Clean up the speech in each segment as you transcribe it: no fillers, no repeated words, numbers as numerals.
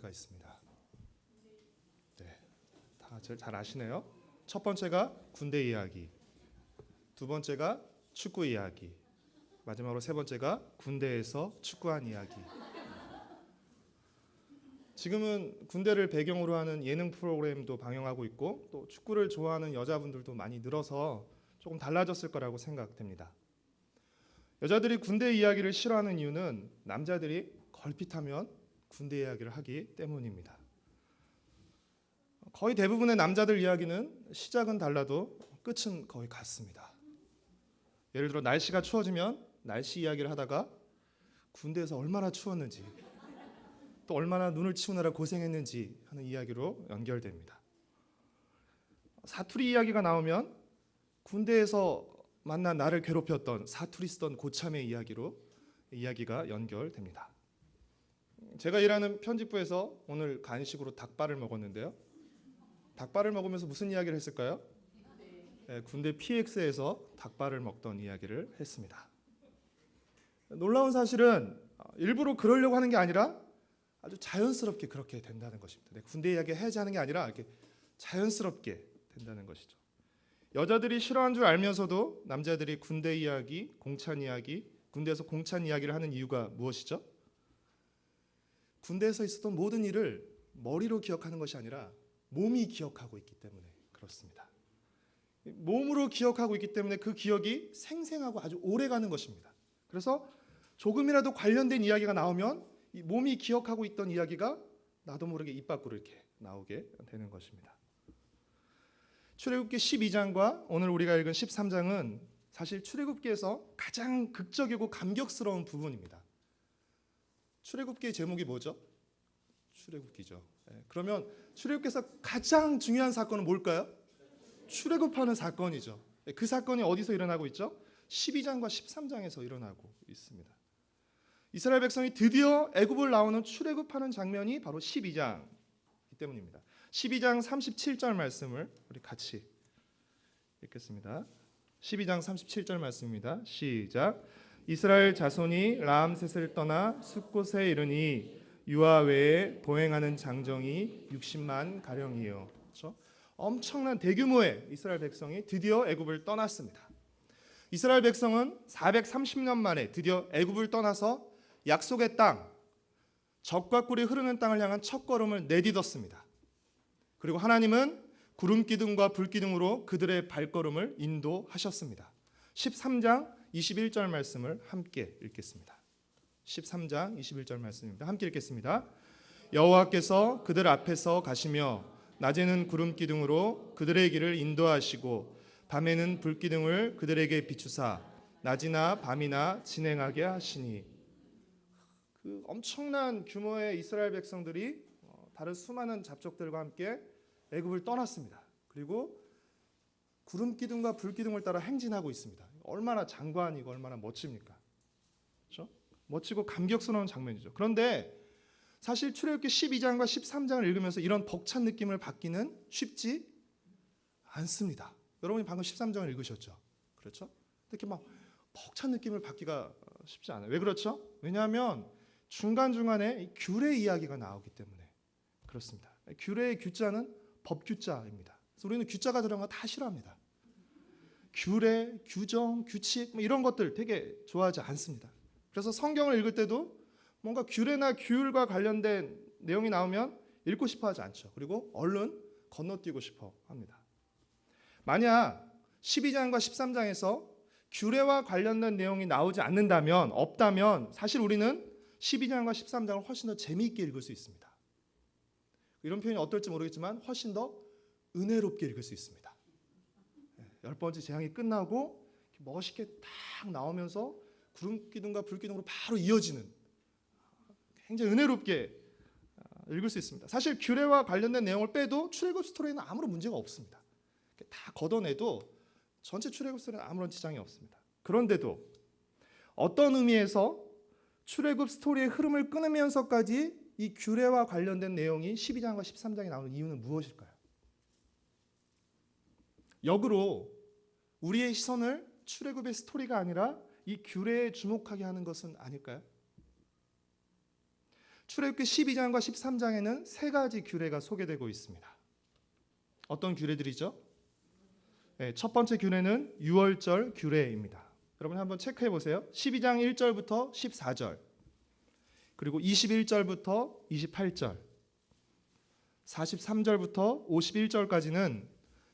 가지가 있습니다. 네, 다 잘 아시네요. 첫 번째가 군대 이야기, 두 번째가 축구 이야기, 마지막으로 세 번째가 군대에서 축구한 이야기. 지금은 군대를 배경으로 하는 예능 프로그램도 방영하고 있고 또 축구를 좋아하는 여자분들도 많이 늘어서 조금 달라졌을 거라고 생각됩니다. 여자들이 군대 이야기를 싫어하는 이유는 남자들이 걸핏하면 군대 이야기를 하기 때문입니다. 거의 대부분의 남자들 이야기는 시작은 달라도 끝은 거의 같습니다. 예를 들어 날씨가 추워지면 날씨 이야기를 하다가 군대에서 얼마나 추웠는지 또 얼마나 눈을 치우느라 고생했는지 하는 이야기로 연결됩니다. 사투리 이야기가 나오면 군대에서 만난 나를 괴롭혔던 사투리 쓰던 고참의 이야기로 이야기가 연결됩니다. 제가 일하는 편집부에서 오늘 간식으로 닭발을 먹었는데요. 닭발을 먹으면서 무슨 이야기를 했을까요? 네, 군대 PX에서 닭발을 먹던 이야기를 했습니다. 놀라운 사실은 일부러 그러려고 하는 게 아니라 아주 자연스럽게 그렇게 된다는 것입니다. 군대 이야기 해야지 하는 게 아니라 이렇게 자연스럽게 된다는 것이죠. 여자들이 싫어하는 줄 알면서도 남자들이 군대 이야기, 공찬 이야기, 군대에서 공찬 이야기를 하는 이유가 무엇이죠? 군대에서 있었던 모든 일을 머리로 기억하는 것이 아니라 몸이 기억하고 있기 때문에 그렇습니다. 몸으로 기억하고 있기 때문에 그 기억이 생생하고 아주 오래가는 것입니다. 그래서 조금이라도 관련된 이야기가 나오면 이 몸이 기억하고 있던 이야기가 나도 모르게 입 밖으로 이렇게 나오게 되는 것입니다. 출애굽기 12장과 오늘 우리가 읽은 13장은 사실 출애굽기에서 가장 극적이고 감격스러운 부분입니다. 출애굽기의 제목이 뭐죠? 출애굽기죠. 그러면 출애굽기에서 가장 중요한 사건은 뭘까요? 출애굽하는 사건이죠. 그 사건이 어디서 일어나고 있죠? 12장과 13장에서 일어나고 있습니다. 이스라엘 백성이 드디어 애굽을 나오는 출애굽하는 장면이 바로 12장이기 때문입니다. 12장 37절 말씀을 우리 같이 읽겠습니다. 12장 37절 말씀입니다. 시작. 이스라엘 자손이 라암셋을 떠나 숫곳에 이르니 유아 외에 보행하는 장정이 60만 가량이요. 그렇죠? 엄청난 대규모의 이스라엘 백성이 드디어 애굽을 떠났습니다. 이스라엘 백성은 430년 만에 드디어 애굽을 떠나서 약속의 땅, 젖과 꿀이 흐르는 땅을 향한 첫걸음을 내딛었습니다. 그리고 하나님은 구름 기둥과 불 기둥으로 그들의 발걸음을 인도하셨습니다. 13장 21절 말씀을 함께 읽겠습니다. 13장 21절 말씀입니다. 함께 읽겠습니다. 여호와께서 그들 앞에서 가시며 낮에는 구름 기둥으로 그들의 길을 인도하시고 밤에는 불 기둥을 그들에게 비추사 낮이나 밤이나 진행하게 하시니. 그 엄청난 규모의 이스라엘 백성들이 다른 수많은 잡족들과 함께 애굽을 떠났습니다. 그리고 구름 기둥과 불 기둥을 따라 행진하고 있습니다. 얼마나 장관이고 얼마나 멋집니까? 그렇죠? 멋지고 감격스러운 장면이죠. 그런데 사실 출애굽기 12장과 13장을 읽으면서 이런 벅찬 느낌을 받기는 쉽지 않습니다. 여러분이 방금 13장을 읽으셨죠? 그렇죠? 이렇게 막 벅찬 느낌을 받기가 쉽지 않아요. 왜 그렇죠? 왜냐하면 중간중간에 규례 이야기가 나오기 때문에 그렇습니다. 규례의 규자는 법규자입니다. 그래서 우리는 규자가 들어간 거 다 싫어합니다. 규례, 규정, 규칙 이런 것들 되게 좋아하지 않습니다. 그래서 성경을 읽을 때도 뭔가 규례나 규율과 관련된 내용이 나오면 읽고 싶어 하지 않죠. 그리고 얼른 건너뛰고 싶어 합니다. 만약 12장과 13장에서 규례와 관련된 내용이 나오지 않는다면, 없다면 사실 우리는 12장과 13장을 훨씬 더 재미있게 읽을 수 있습니다. 이런 표현이 어떨지 모르겠지만 훨씬 더 은혜롭게 읽을 수 있습니다. 10번째 재앙이 끝나고 멋있게 딱 나오면서 구름 기둥과 불 기둥으로 바로 이어지는 굉장히 은혜롭게 읽을 수 있습니다. 사실 규례와 관련된 내용을 빼도 출애굽 스토리에는 아무런 문제가 없습니다. 다 걷어내도 전체 출애굽 스토리는 아무런 지장이 없습니다. 그런데도 어떤 의미에서 출애굽 스토리의 흐름을 끊으면서까지 이 규례와 관련된 내용이 12장과 13장에 나오는 이유는 무엇일까요? 역으로 우리의 시선을 출애굽의 스토리가 아니라 이 규례에 주목하게 하는 것은 아닐까요? 출애굽기 12장과 13장에는 세 가지 규례가 소개되고 있습니다. 어떤 규례들이죠? 네, 첫 번째 규례는 유월절 규례입니다. 여러분 한번 체크해 보세요. 12장 1절부터 14절, 그리고 21절부터 28절, 43절부터 51절까지는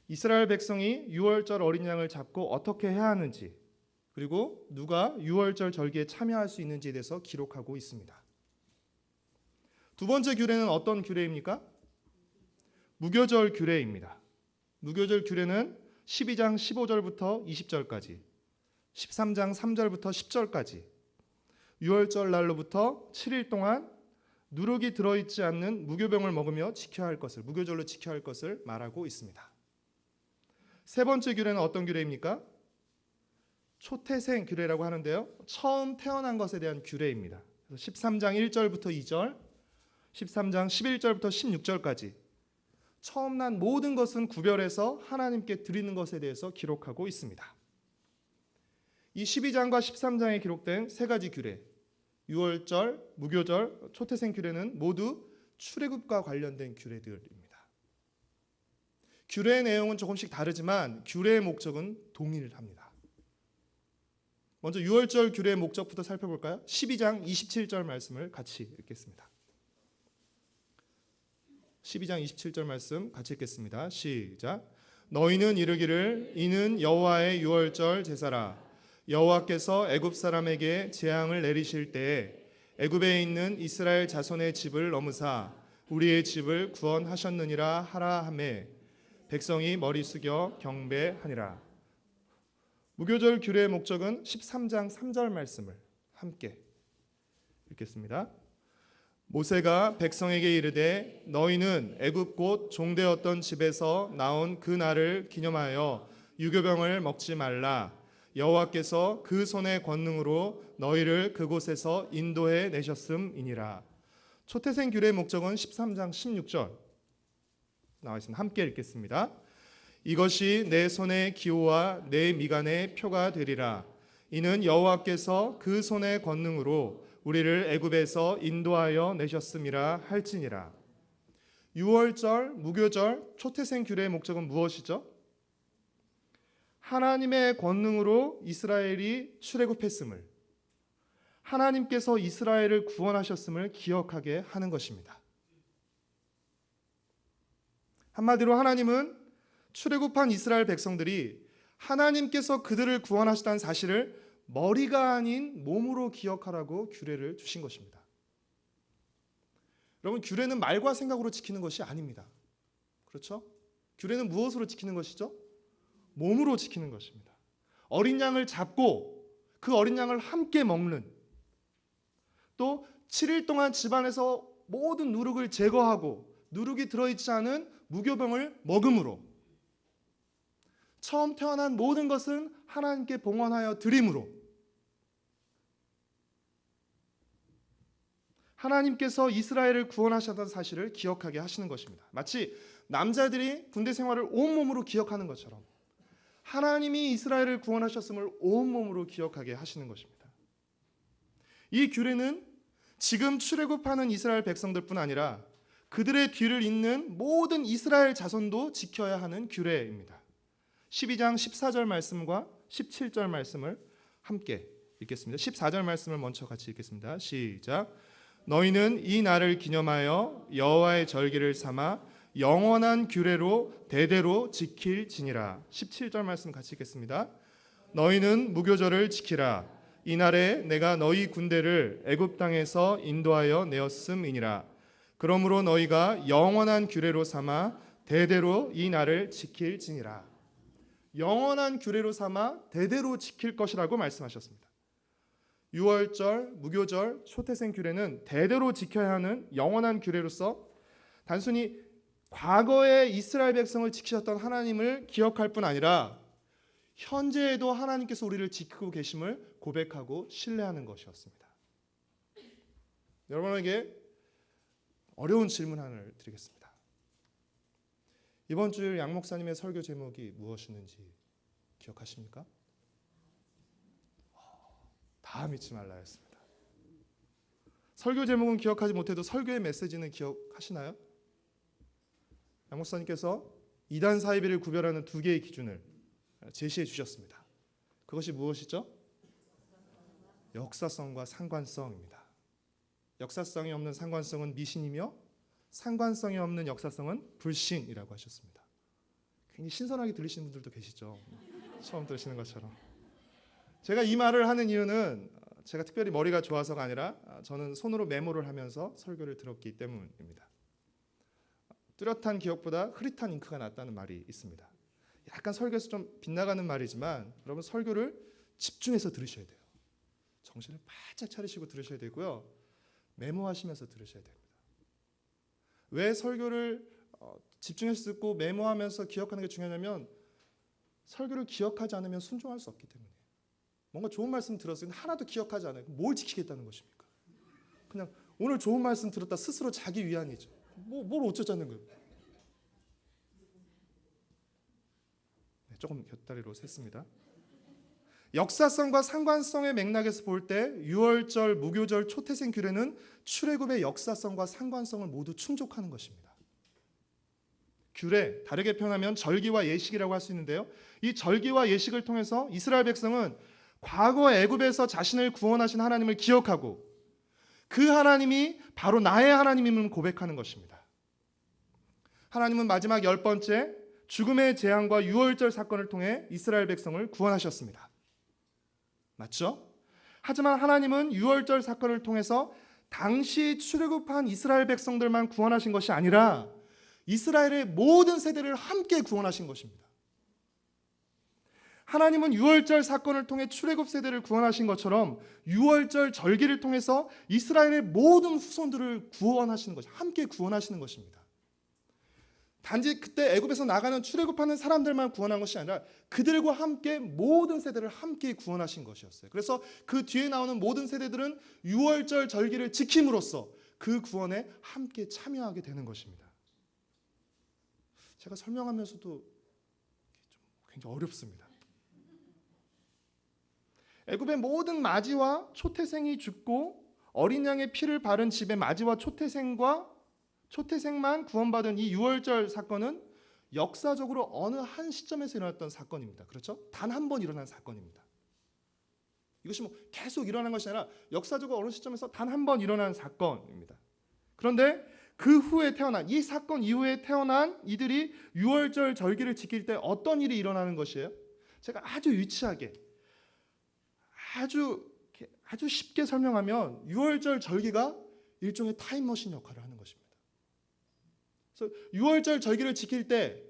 이스라엘 백성이 유월절 어린 양을 잡고 어떻게 해야 하는지, 그리고 누가 유월절 절기에 참여할 수 있는지에 대해서 기록하고 있습니다. 두 번째 규례는 어떤 규례입니까? 무교절 규례입니다. 무교절 규례는 12장 15절부터 20절까지, 13장 3절부터 10절까지 유월절 날로부터 7일 동안 누룩이 들어있지 않는 무교병을 먹으며 지켜야 할 것을, 무교절로 지켜야 할 것을 말하고 있습니다. 세 번째 규례는 어떤 규례입니까? 초태생 규례라고 하는데요, 처음 태어난 것에 대한 규례입니다. 13장 1절부터 2절, 13장 11절부터 16절까지 처음 난 모든 것은 구별해서 하나님께 드리는 것에 대해서 기록하고 있습니다. 이 12장과 13장에 기록된 세 가지 규례, 유월절, 무교절, 초태생 규례는 모두 출애굽과 관련된 규례들입니다. 규례의 내용은 조금씩 다르지만 규례의 목적은 동일합니다. 먼저 유월절 규례의 목적부터 살펴볼까요? 12장 27절 말씀을 같이 읽겠습니다. 12장 27절 말씀 같이 읽겠습니다. 시작. 너희는 이르기를 이는 여호와의 유월절 제사라. 여호와께서 애굽 사람에게 재앙을 내리실 때에 애굽에 있는 이스라엘 자손의 집을 넘으사 우리의 집을 구원하셨느니라 하라 하매 백성이 머리 숙여 경배하니라. 무교절 규례의 목적은 13장 3절 말씀을 함께 읽겠습니다. 모세가 백성에게 이르되 너희는 애굽 곧 종되었던 집에서 나온 그 날을 기념하여 유교병을 먹지 말라. 여호와께서 그 손의 권능으로 너희를 그곳에서 인도해 내셨음이니라. 초태생 규례의 목적은 13장 16절 나와 있습니다. 함께 읽겠습니다. 이것이 내 손의 기호와 내 미간의 표가 되리라. 이는 여호와께서 그 손의 권능으로 우리를 애굽에서 인도하여 내셨음이라 할지니라. 유월절, 무교절, 초태생 규례의 목적은 무엇이죠? 하나님의 권능으로 이스라엘이 출애굽했음을, 하나님께서 이스라엘을 구원하셨음을 기억하게 하는 것입니다. 한마디로 하나님은 출애굽한 이스라엘 백성들이 하나님께서 그들을 구원하셨다는 사실을 머리가 아닌 몸으로 기억하라고 규례를 주신 것입니다. 여러분, 규례는 말과 생각으로 지키는 것이 아닙니다. 그렇죠? 규례는 무엇으로 지키는 것이죠? 몸으로 지키는 것입니다. 어린 양을 잡고 그 어린 양을 함께 먹는, 또 7일 동안 집안에서 모든 누룩을 제거하고 누룩이 들어있지 않은 무교병을 먹음으로, 처음 태어난 모든 것은 하나님께 봉헌하여 드림으로 하나님께서 이스라엘을 구원하셨다는 사실을 기억하게 하시는 것입니다. 마치 남자들이 군대 생활을 온몸으로 기억하는 것처럼 하나님이 이스라엘을 구원하셨음을 온몸으로 기억하게 하시는 것입니다. 이 규례는 지금 출애굽하는 이스라엘 백성들뿐 아니라 그들의 뒤를 잇는 모든 이스라엘 자손도 지켜야 하는 규례입니다. 12장 14절 말씀과 17절 말씀을 함께 읽겠습니다. 14절 말씀을 먼저 같이 읽겠습니다. 시작. 너희는 이 날을 기념하여 여호와의 절기를 삼아 영원한 규례로 대대로 지킬지니라. 17절 말씀 같이 읽겠습니다. 너희는 무교절을 지키라. 이날에 내가 너희 군대를 애굽 땅에서 인도하여 내었음이니라. 그러므로 너희가 영원한 규례로 삼아 대대로 이 날을 지킬지니라. 영원한 규례로 삼아 대대로 지킬 것이라고 말씀하셨습니다. 유월절, 무교절, 초태생 규례는 대대로 지켜야 하는 영원한 규례로서 단순히 과거에 이스라엘 백성을 지키셨던 하나님을 기억할 뿐 아니라 현재에도 하나님께서 우리를 지키고 계심을 고백하고 신뢰하는 것이었습니다. 여러분에게 어려운 질문 하나를 드리겠습니다. 이번 주일 양 목사님의 설교 제목이 무엇이었는지 기억하십니까? 다 믿지 말라였습니다. 설교 제목은 기억하지 못해도 설교의 메시지는 기억하시나요? 양 목사님께서 이단 사이비를 구별하는 두 개의 기준을 제시해 주셨습니다. 그것이 무엇이죠? 역사성과 상관성입니다. 역사성이 없는 상관성은 미신이며 상관성이 없는 역사성은 불신이라고 하셨습니다. 굉장히 신선하게 들리시는 분들도 계시죠? 처음 들으시는 것처럼. 제가 이 말을 하는 이유는 제가 특별히 머리가 좋아서가 아니라 저는 손으로 메모를 하면서 설교를 들었기 때문입니다. 뚜렷한 기억보다 흐릿한 잉크가 낫다는 말이 있습니다. 약간 설교에서 좀 빗나가는 말이지만 여러분 설교를 집중해서 들으셔야 돼요. 정신을 바짝 차리시고 들으셔야 되고요. 메모하시면서 들으셔야 됩니다. 왜 설교를 집중해서 듣고 메모하면서 기억하는 게 중요하냐면 설교를 기억하지 않으면 순종할 수 없기 때문이에요. 뭔가 좋은 말씀 들었을 때 하나도 기억하지 않아요. 뭘 지키겠다는 것입니까? 그냥 오늘 좋은 말씀 들었다 스스로 자기 위안이죠. 뭘 어쩌자는 거예요. 네, 조금 곁다리로 샜습니다. 역사성과 상관성의 맥락에서 볼 때 유월절, 무교절, 초태생 규례는 출애굽의 역사성과 상관성을 모두 충족하는 것입니다. 규례, 다르게 표현하면 절기와 예식이라고 할 수 있는데요. 이 절기와 예식을 통해서 이스라엘 백성은 과거 애굽에서 자신을 구원하신 하나님을 기억하고 그 하나님이 바로 나의 하나님임을 고백하는 것입니다. 하나님은 마지막 10번째 죽음의 재앙과 유월절 사건을 통해 이스라엘 백성을 구원하셨습니다. 맞죠? 하지만 하나님은 유월절 사건을 통해서 당시 출애굽한 이스라엘 백성들만 구원하신 것이 아니라 이스라엘의 모든 세대를 함께 구원하신 것입니다. 하나님은 유월절 사건을 통해 출애굽 세대를 구원하신 것처럼 유월절 절기를 통해서 이스라엘의 모든 후손들을 구원하시는 것이 함께 구원하시는 것입니다. 단지 그때 애굽에서 나가는 출애굽하는 사람들만 구원한 것이 아니라 그들과 함께 모든 세대를 함께 구원하신 것이었어요. 그래서 그 뒤에 나오는 모든 세대들은 유월절 절기를 지킴으로써 그 구원에 함께 참여하게 되는 것입니다. 제가 설명하면서도 좀 굉장히 어렵습니다. 애굽의 모든 마지와 초태생이 죽고 어린 양의 피를 바른 집의 마지와 초태생만 구원받은 이 유월절 사건은 역사적으로 어느 한 시점에서 일어났던 사건입니다. 그렇죠? 단 한 번 일어난 사건입니다. 이것이 뭐 계속 일어난 것이 아니라 역사적으로 어느 시점에서 단 한 번 일어난 사건입니다. 그런데 그 후에 태어난 이 사건 이후에 태어난 이들이 유월절 절기를 지킬 때 어떤 일이 일어나는 것이에요? 제가 아주 유치하게 아주 쉽게 설명하면 유월절 절기가 일종의 타임머신 역할을 하는 것입니다. 그래서 유월절 절기를 지킬 때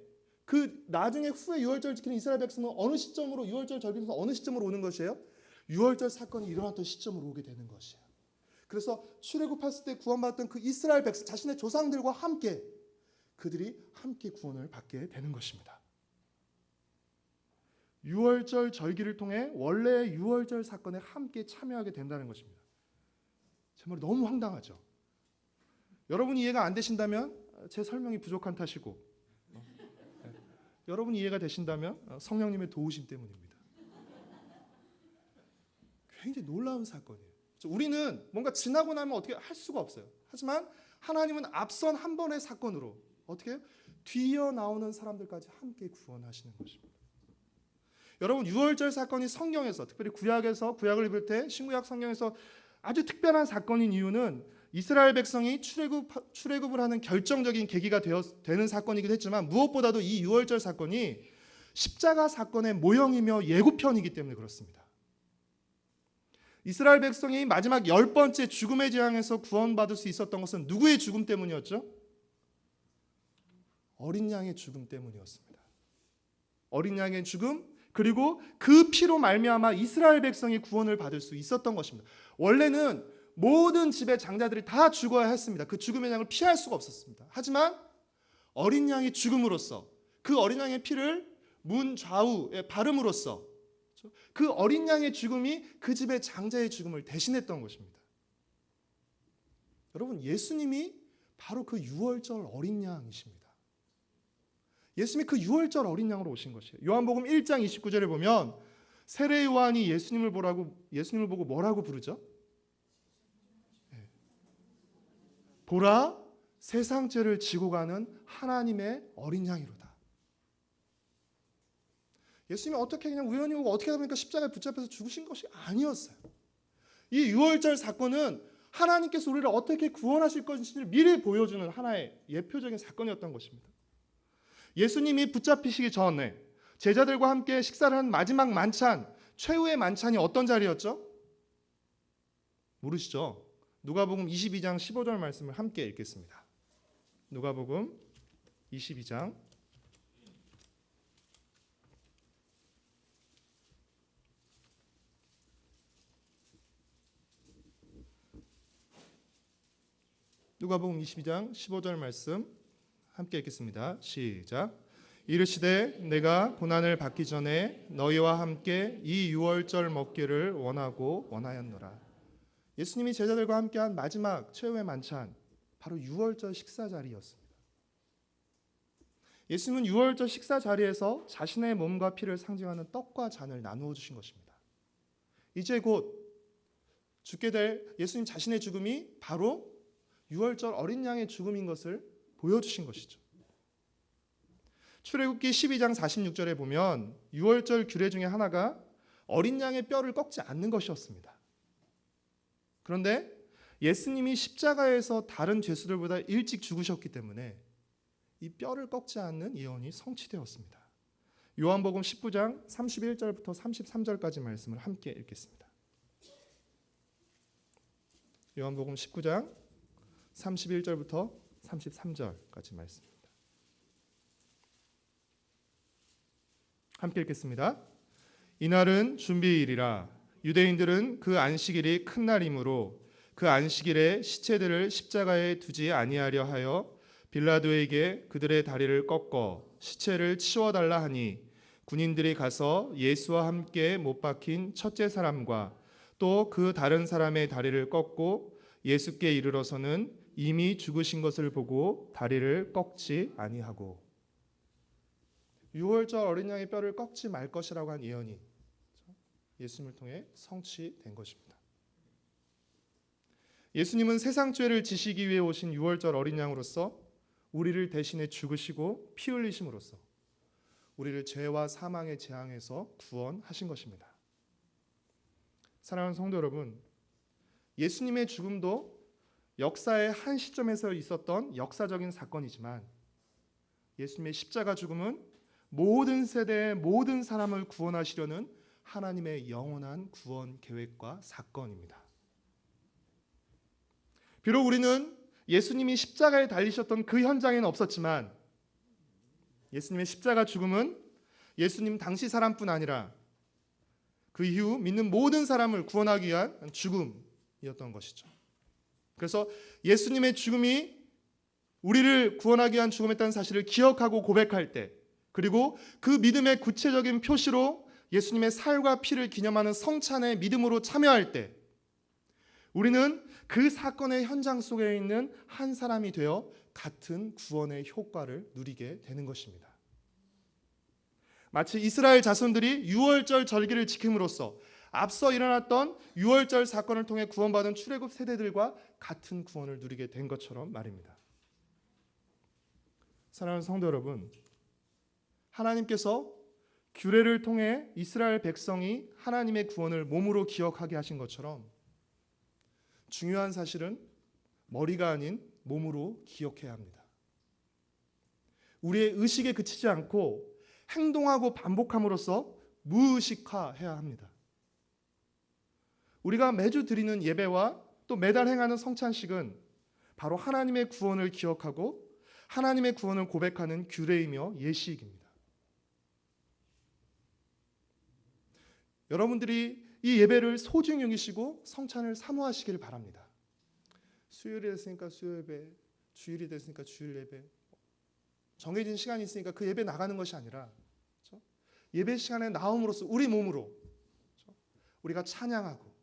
그 나중에 후에 유월절 지키는 이스라엘 백성은 어느 시점으로 유월절 절기에서 어느 시점으로 오는 것이에요? 유월절 사건이 일어났던 시점으로 오게 되는 것이에요. 그래서 출애굽했을 때 구원받았던 그 이스라엘 백성 자신의 조상들과 함께 그들이 함께 구원을 받게 되는 것입니다. 유월절 절기를 통해 원래의 유월절 사건에 함께 참여하게 된다는 것입니다. 제 말이 너무 황당하죠. 여러분이 이해가 안 되신다면 제 설명이 부족한 탓이고 여러분이 이해가 되신다면 성령님의 도우심 때문입니다. 굉장히 놀라운 사건이에요. 우리는 뭔가 지나고 나면 어떻게 할 수가 없어요. 하지만 하나님은 앞선 한 번의 사건으로 어떻게 해요? 뒤이어 나오는 사람들까지 함께 구원하시는 것입니다. 여러분 유월절 사건이 성경에서 특별히 구약을 비롯해 신구약 성경에서 아주 특별한 사건인 이유는 이스라엘 백성이 출애굽을 하는 결정적인 계기가 되는 사건이기도 했지만 무엇보다도 이 유월절 사건이 십자가 사건의 모형이며 예고편이기 때문에 그렇습니다. 이스라엘 백성이 마지막 10번째 죽음의 재앙에서 구원받을 수 있었던 것은 누구의 죽음 때문이었죠? 어린 양의 죽음 때문이었습니다. 어린 양의 죽음 그리고 그 피로 말미암아 이스라엘 백성이 구원을 받을 수 있었던 것입니다. 원래는 모든 집의 장자들이 다 죽어야 했습니다. 그 죽음의 양을 피할 수가 없었습니다. 하지만 어린 양이 죽음으로써 그 어린 양의 피를 문 좌우에 바름으로써 그 어린 양의 죽음이 그 집의 장자의 죽음을 대신했던 것입니다. 여러분 예수님이 바로 그 유월절 어린 양이십니다. 예수님이 그 유월절 어린 양으로 오신 것이에요. 요한복음 1장 29절에 보면 세례 요한이 예수님을 보고 뭐라고 부르죠? 보라, 세상 죄를 지고 가는 하나님의 어린 양이로다. 예수님이 어떻게 그냥 우연히 오고 어떻게 하다 보니까 십자가에 붙잡혀서 죽으신 것이 아니었어요. 이 유월절 사건은 하나님께서 우리를 어떻게 구원하실 것인지를 미리 보여주는 하나의 예표적인 사건이었던 것입니다. 예수님이 붙잡히시기 전에 제자들과 함께 식사를 한 마지막 만찬, 최후의 만찬이 어떤 자리였죠? 모르시죠? 누가복음 22장 15절 말씀을 함께 읽겠습니다. 누가복음 22장 15절 말씀 함께 읽겠습니다. 시작. 이르시되 내가 고난을 받기 전에 너희와 함께 이 유월절 먹기를 원하였노라. 예수님이 제자들과 함께한 마지막 최후의 만찬, 바로 유월절 식사 자리였습니다. 예수님은 유월절 식사 자리에서 자신의 몸과 피를 상징하는 떡과 잔을 나누어 주신 것입니다. 이제 곧 죽게 될 예수님 자신의 죽음이 바로 유월절 어린 양의 죽음인 것을 보여주신 것이죠. 출애굽기 12장 46절에 보면 유월절 규례 중에 하나가 어린 양의 뼈를 꺾지 않는 것이었습니다. 그런데 예수님이 십자가에서 다른 죄수들보다 일찍 죽으셨기 때문에 이 뼈를 꺾지 않는 예언이 성취되었습니다. 요한복음 19장 31절부터 33절까지 말씀을 함께 읽겠습니다. 요한복음 19장 31절부터 33절까지 말씀입니다. 함께 읽겠습니다. 이날은 준비일이라 유대인들은 그 안식일이 큰 날이므로 그 안식일에 시체들을 십자가에 두지 아니하려 하여 빌라도에게 그들의 다리를 꺾어 시체를 치워달라 하니 군인들이 가서 예수와 함께 못 박힌 첫째 사람과 또 그 다른 사람의 다리를 꺾고 예수께 이르러서는 이미 죽으신 것을 보고 다리를 꺾지 아니하고. 유월절 어린 양의 뼈를 꺾지 말 것이라고 한 예언이 예수님을 통해 성취된 것입니다. 예수님은 세상 죄를 지시기 위해 오신 유월절 어린 양으로서 우리를 대신해 죽으시고 피 흘리심으로써 우리를 죄와 사망의 재앙에서 구원하신 것입니다. 사랑하는 성도 여러분, 예수님의 죽음도 역사의 한 시점에서 있었던 역사적인 사건이지만 예수님의 십자가 죽음은 모든 세대의 모든 사람을 구원하시려는 하나님의 영원한 구원 계획과 사건입니다. 비록 우리는 예수님이 십자가에 달리셨던 그 현장에는 없었지만 예수님의 십자가 죽음은 예수님 당시 사람뿐 아니라 그 이후 믿는 모든 사람을 구원하기 위한 죽음이었던 것이죠. 그래서 예수님의 죽음이 우리를 구원하기 위한 죽음이었다는 사실을 기억하고 고백할 때, 그리고 그 믿음의 구체적인 표시로 예수님의 살과 피를 기념하는 성찬에 믿음으로 참여할 때 우리는 그 사건의 현장 속에 있는 한 사람이 되어 같은 구원의 효과를 누리게 되는 것입니다. 마치 이스라엘 자손들이 유월절 절기를 지킴으로써 앞서 일어났던 유월절 사건을 통해 구원받은 출애굽 세대들과 같은 구원을 누리게 된 것처럼 말입니다. 사랑하는 성도 여러분, 하나님께서 규례를 통해 이스라엘 백성이 하나님의 구원을 몸으로 기억하게 하신 것처럼 중요한 사실은 머리가 아닌 몸으로 기억해야 합니다. 우리의 의식에 그치지 않고 행동하고 반복함으로써 무의식화해야 합니다. 우리가 매주 드리는 예배와 또 매달 행하는 성찬식은 바로 하나님의 구원을 기억하고 하나님의 구원을 고백하는 규례이며 예식입니다. 여러분들이 이 예배를 소중히 여기시고 성찬을 사모하시기를 바랍니다. 수요일이 됐으니까 수요 예배, 주일이 됐으니까 주일 예배, 정해진 시간이 있으니까 그 예배 나가는 것이 아니라, 그렇죠? 예배 시간에 나옴으로써 우리 몸으로, 그렇죠? 우리가 찬양하고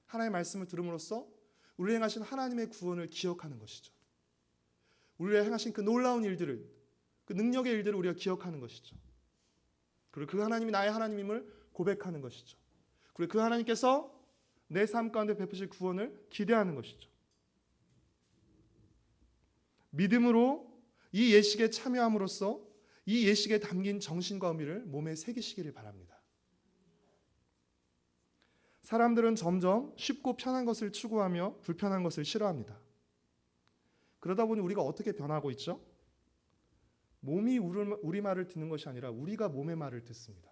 하나님의 말씀을 들음으로써 우리를 행하신 하나님의 구원을 기억하는 것이죠. 우리를 행하신 그 놀라운 일들을, 그 능력의 일들을 우리가 기억하는 것이죠. 그리고 그 하나님이 나의 하나님임을 고백하는 것이죠. 그리고 그 하나님께서 내 삶 가운데 베푸실 구원을 기대하는 것이죠. 믿음으로 이 예식에 참여함으로써 이 예식에 담긴 정신과 의미를 몸에 새기시기를 바랍니다. 사람들은 점점 쉽고 편한 것을 추구하며 불편한 것을 싫어합니다. 그러다 보니 우리가 어떻게 변하고 있죠? 몸이 우리 말을 듣는 것이 아니라 우리가 몸의 말을 듣습니다.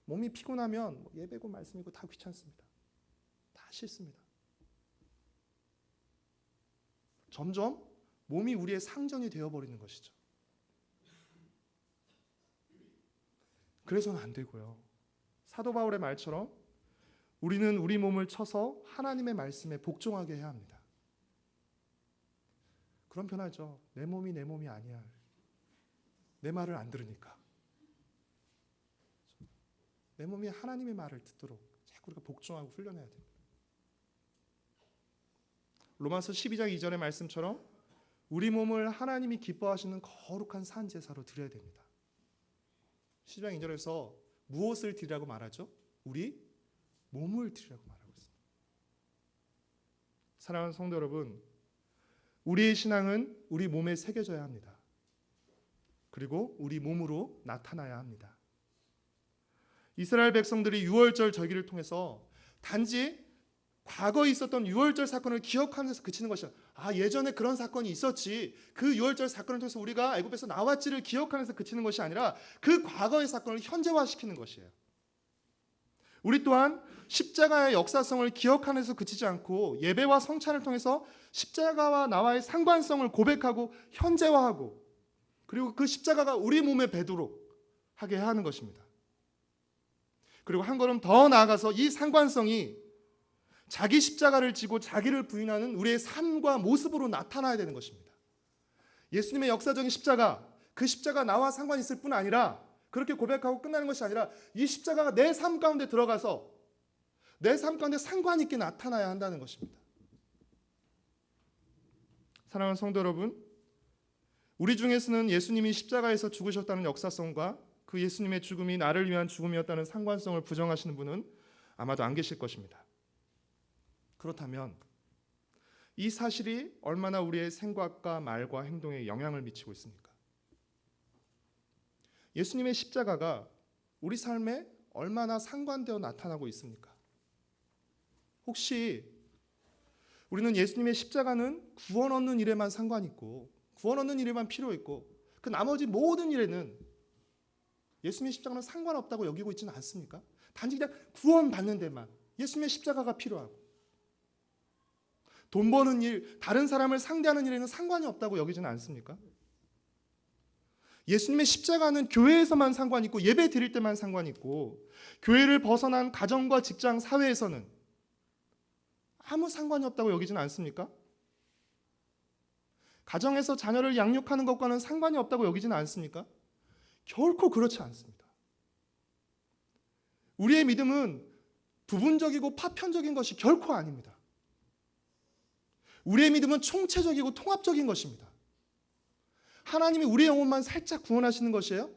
몸이 피곤하면 예배고 말씀이고 다 귀찮습니다. 다 싫습니다. 점점 몸이 우리의 상전이 되어버리는 것이죠. 그래서는 안 되고요. 사도 바울의 말처럼 우리는 우리 몸을 쳐서 하나님의 말씀에 복종하게 해야 합니다. 그럼 편하죠. 내 몸이 아니야. 내 말을 안 들으니까. 내 몸이 하나님의 말을 듣도록 자꾸 우리가 복종하고 훈련해야 됩니다. 로마서 12장 2절의 말씀처럼 우리 몸을 하나님이 기뻐하시는 거룩한 산 제사로 드려야 됩니다. 12장 2절에서 무엇을 드리라고 말하죠? 우리 몸을 드리라고 말하고 있습니다. 사랑하는 성도 여러분, 우리의 신앙은 우리 몸에 새겨져야 합니다. 그리고 우리 몸으로 나타나야 합니다. 이스라엘 백성들이 유월절 절기를 통해서 단지 과거에 있었던 유월절 사건을 기억하면서 그치는 것이야. 예전에 그런 사건이 있었지. 그 유월절 사건을 통해서 우리가 애굽에서 나왔지를 기억하면서 그치는 것이 아니라 그 과거의 사건을 현재화시키는 것이에요. 우리 또한 십자가의 역사성을 기억하면서 그치지 않고 예배와 성찬을 통해서 십자가와 나와의 상관성을 고백하고 현재화하고 그리고 그 십자가가 우리 몸에 배도록 하게 하는 것입니다. 그리고 한 걸음 더 나아가서 이 상관성이 자기 십자가를 지고 자기를 부인하는 우리의 삶과 모습으로 나타나야 되는 것입니다. 예수님의 역사적인 십자가, 그 십자가 나와 상관이 있을 뿐 아니라 그렇게 고백하고 끝나는 것이 아니라 이 십자가가 내 삶 가운데 들어가서 내 삶 가운데 상관 있게 나타나야 한다는 것입니다. 사랑하는 성도 여러분, 우리 중에서는 예수님이 십자가에서 죽으셨다는 역사성과 그 예수님의 죽음이 나를 위한 죽음이었다는 상관성을 부정하시는 분은 아마도 안 계실 것입니다. 그렇다면 이 사실이 얼마나 우리의 생각과 말과 행동에 영향을 미치고 있습니까? 예수님의 십자가가 우리 삶에 얼마나 상관되어 나타나고 있습니까? 혹시 우리는 예수님의 십자가는 구원 얻는 일에만 상관 있고 구원 얻는 일에만 필요 있고 그 나머지 모든 일에는 예수님의 십자가는 상관없다고 여기고 있지는 않습니까? 단지 그냥 구원 받는 데만 예수님의 십자가가 필요하고 돈 버는 일, 다른 사람을 상대하는 일에는 상관이 없다고 여기지는 않습니까? 예수님의 십자가는 교회에서만 상관이 있고 예배 드릴 때만 상관이 있고 교회를 벗어난 가정과 직장, 사회에서는 아무 상관이 없다고 여기지는 않습니까? 가정에서 자녀를 양육하는 것과는 상관이 없다고 여기지는 않습니까? 결코 그렇지 않습니다. 우리의 믿음은 부분적이고 파편적인 것이 결코 아닙니다. 우리의 믿음은 총체적이고 통합적인 것입니다. 하나님이 우리의 영혼만 살짝 구원하시는 것이에요?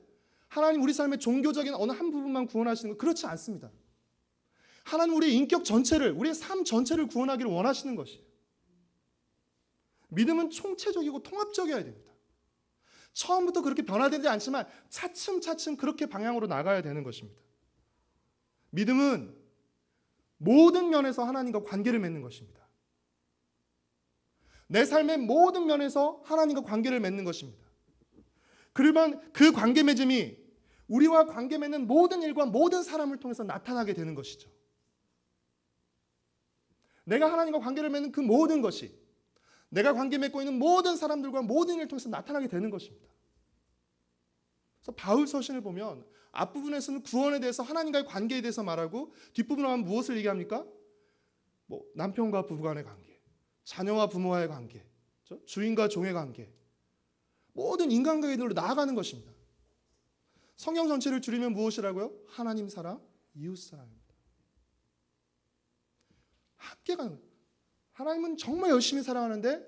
하나님 우리 삶의 종교적인 어느 한 부분만 구원하시는 것 그렇지 않습니다. 하나님 우리의 인격 전체를, 우리의 삶 전체를 구원하기를 원하시는 것이에요. 믿음은 총체적이고 통합적이어야 됩니다. 처음부터 그렇게 변화되지 않지만 차츰차츰 그렇게 방향으로 나가야 되는 것입니다. 믿음은 모든 면에서 하나님과 관계를 맺는 것입니다. 내 삶의 모든 면에서 하나님과 관계를 맺는 것입니다. 그러면 그 관계 맺음이 우리와 관계 맺는 모든 일과 모든 사람을 통해서 나타나게 되는 것이죠. 내가 하나님과 관계를 맺는 그 모든 것이 내가 관계 맺고 있는 모든 사람들과 모든 일을 통해서 나타나게 되는 것입니다. 그래서 바울 서신을 보면 앞부분에서는 구원에 대해서 하나님과의 관계에 대해서 말하고 뒷부분에 가면 무엇을 얘기합니까? 남편과 부부 간의 관계, 자녀와 부모와의 관계, 주인과 종의 관계, 모든 인간관계들로 나아가는 것입니다. 성경 전체를 줄이면 무엇이라고요? 하나님 사랑, 이웃 사랑입니다. 함께 가는 거예요. 하나님은 정말 열심히 사랑하는데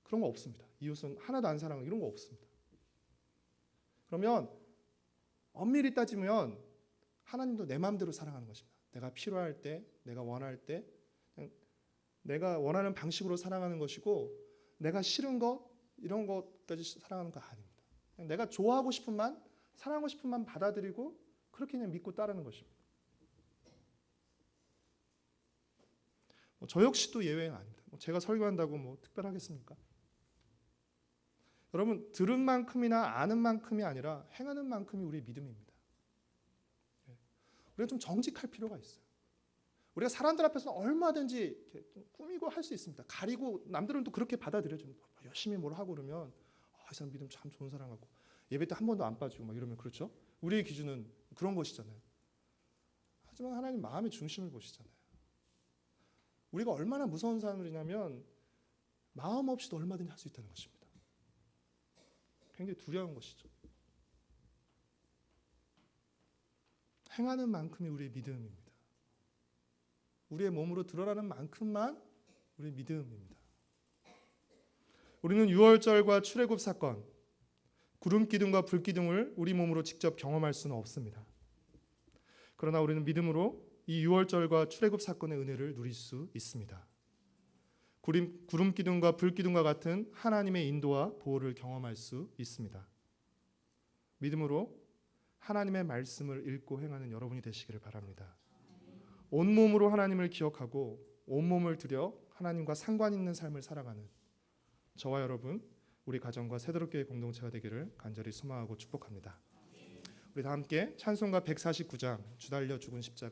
그런 거 없습니다. 이웃은 하나도 안 사랑하고 이런 거 없습니다. 그러면 엄밀히 따지면 하나님도 내 마음대로 사랑하는 것입니다. 내가 필요할 때, 내가 원할 때 내가 원하는 방식으로 살아가는 것이고 내가 싫은 것 이런 것까지 살아가는 거 아닙니다. 그냥 내가 좋아하고 싶은 만 사랑하고 싶은 만 받아들이고 그렇게 그냥 믿고 따르는 것입니다. 저 역시도 예외는 아닙니다. 제가 설교한다고 특별하겠습니까? 여러분 들은 만큼이나 아는 만큼이 아니라 행하는 만큼이 우리의 믿음입니다. 우리가 좀 정직할 필요가 있어요. 우리가 사람들 앞에서 얼마든지 이렇게 꾸미고 할 수 있습니다. 가리고 남들은 또 그렇게 받아들여줍니다. 열심히 뭘 하고 그러면 이 사람 믿음 참 좋은 사람 같고 예배 때 한 번도 안 빠지고 막 이러면 그렇죠? 우리의 기준은 그런 것이잖아요. 하지만 하나님 마음의 중심을 보시잖아요. 우리가 얼마나 무서운 사람들이냐면 마음 없이도 얼마든지 할 수 있다는 것입니다. 굉장히 두려운 것이죠. 행하는 만큼이 우리의 믿음입니다. 우리의 몸으로 드러나는 만큼만 우리의 믿음입니다. 우리는 유월절과 출애굽 사건, 구름 기둥과 불 기둥을 우리 몸으로 직접 경험할 수는 없습니다. 그러나 우리는 믿음으로 이 유월절과 출애굽 사건의 은혜를 누릴 수 있습니다. 구름 기둥과 불 기둥과 같은 하나님의 인도와 보호를 경험할 수 있습니다. 믿음으로 하나님의 말씀을 읽고 행하는 여러분이 되시기를 바랍니다. 온몸으로 하나님을 기억하고 온몸을 들여 하나님과 상관 있는 삶을 살아가는 저와 여러분, 우리 가정과 새도롭교회 공동체가 되기를 간절히 소망하고 축복합니다. 우리 다 함께 찬송가 149장 주달려 죽은 십자가